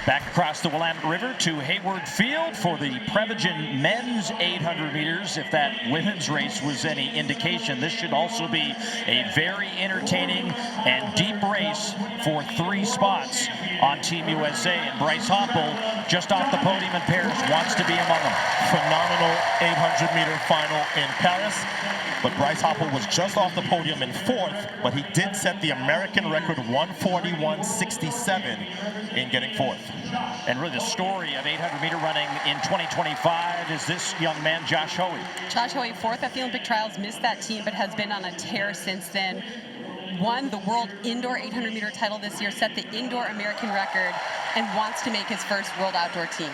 Back across the Willamette River to Hayward Field for the Prevagen men's 800 meters. If that women's race was any indication, this should also be a very entertaining and deep race for 3 spots on Team USA. And Bryce Hoppel, just off the podium in Paris, wants to be among them. Phenomenal 800-meter final in Paris. But Bryce Hoppel was just off the podium in 4th, but he did set the American record 141.67 in getting 4th. And really the story of 800-meter running in 2025 is this young man, Josh Hoey. Josh Hoey, 4th at the Olympic trials, missed that team, but has been on a tear since then. Won the world indoor 800-meter title this year, set the indoor American record, and wants to make his first world outdoor team.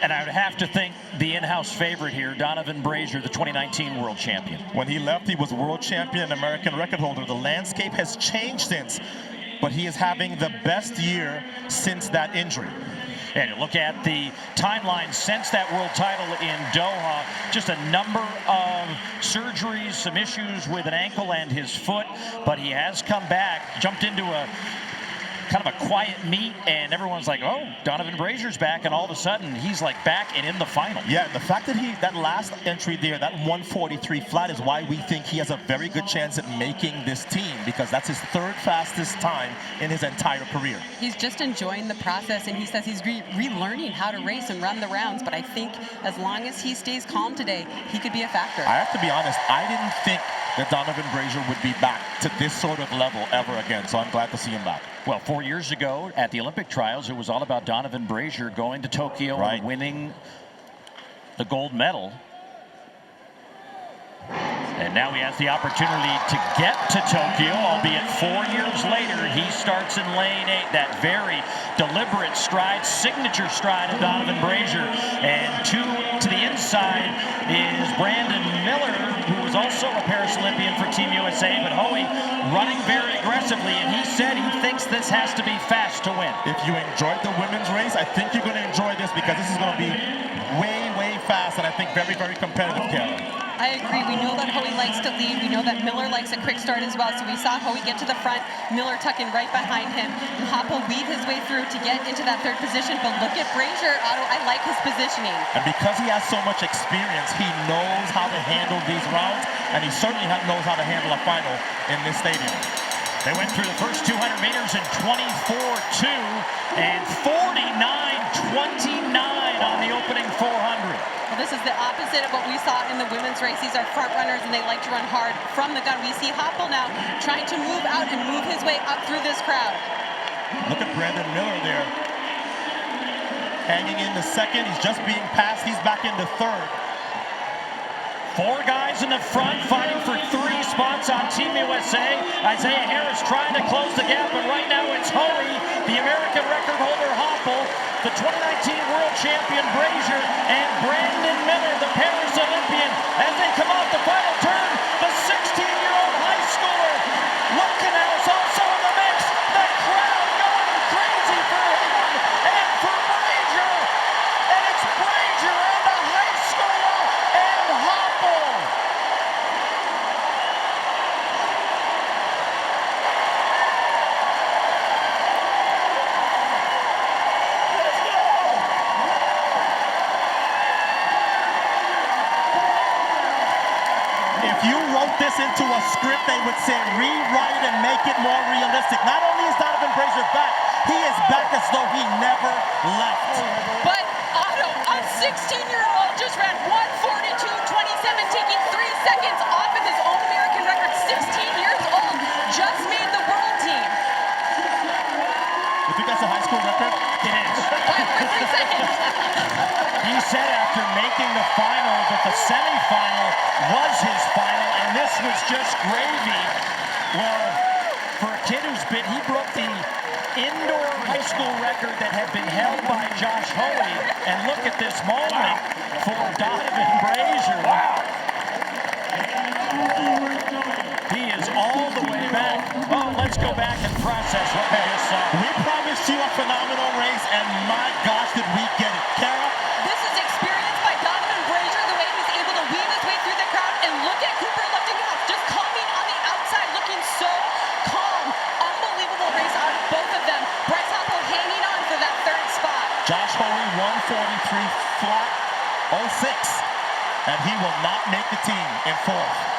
And I would have to think the in-house favorite here, Donovan Brazier, the 2019 world champion. When he left, he was world champion and American record holder. The landscape has changed since, but he is having the best year since that injury. And you look at the timeline since that world title in Doha, just a number of surgeries, some issues with an ankle and his foot, but he has come back, jumped into a kind of a quiet meet, and everyone's like, oh, Donovan Brazier's back, and all of a sudden he's like back and in the final. Yeah, the fact that that last entry there, that 143 flat, is why we think he has a very good chance at making this team, because that's his 3rd fastest time in his entire career. He's just enjoying the process, and he says he's relearning how to race and run the rounds, but I think as long as he stays calm today, he could be a factor. I have to be honest, I didn't think that Donovan Brazier would be back to this sort of level ever again, so I'm glad to see him back. Well, 4 years ago at the Olympic trials, it was all about Donovan Brazier going to Tokyo and winning the gold medal. And now he has the opportunity to get to Tokyo, albeit 4 years later. He starts in lane 8, that very deliberate stride, signature stride of Donovan Brazier. And to the inside is Brandon Miller, who was also a Paris Olympian for Team USA, but Hoey running very aggressively, and he said he thinks this has to be fast to win. If you enjoyed the women's race, I think you're going to enjoy this, because this is going to be way, way fast, and I think very, very competitive, Kara. I agree. We know that Hoey likes to lead. We know that Miller likes a quick start as well. So we saw Hoey get to the front, Miller tucking right behind him, and Hoppel weave his way through to get into that 3rd position. But look at Brazier, Otto. I like his positioning. And because he has so much experience, he knows how to handle these rounds, and he certainly knows how to handle a final in this stadium. They went through the first 200 meters in 24.2 and 49.29 on the opening 400. Well, this is the opposite of what we saw in the women's race. These are front runners, and they like to run hard from the gun. We see Hoppel now trying to move out and move his way up through this crowd. Look at Brandon Miller there, hanging in the 2nd. He's just being passed. He's back in the 3rd. 4 guys in the front fighting for 3 spots on Team USA. Isaiah Harris trying to close the gap, but right now it's Hoey, the American record holder Hoppel, the 2019 world champion Brazier, and Brandon Miller, the Paris Olympian, as they come off the final turn. The 16-year-old high schooler, Lukanow's also in the mix. The crowd going crazy for him and for Brazier, and it's Brazier and the high schooler and Hoppel. If you wrote this into a script, they would say rewrite and make it more realistic. Not only is Donovan Brazier back, he is back as though he never left. But Otto, a 16-year-old just ran 142.27, taking 3 seconds off of his own American record. 16 years old, just made the world team. You think that's a high school record? It is. 5.3 seconds. He said after making the final that the semifinal was his final, and this was just gravy. Well, for a kid who's been, he broke the indoor high school record that had been held by Josh Hoey, and look at this moment for Donovan Brazier. Wow. He is all the way back. Oh, let's go back and process what we just saw. We promised you a phenomenal race, and my gosh, did we get it. Kara? This is experienced by Donovan Brazier, the way he's able to weave his way through the crowd. And look at Cooper Luftinghouse just coming on the outside, looking so calm. Unbelievable race out of both of them. Bryce Hoppel hanging on for that Josh Hoey, 143 flat, 06. And he will not make the team in fourth.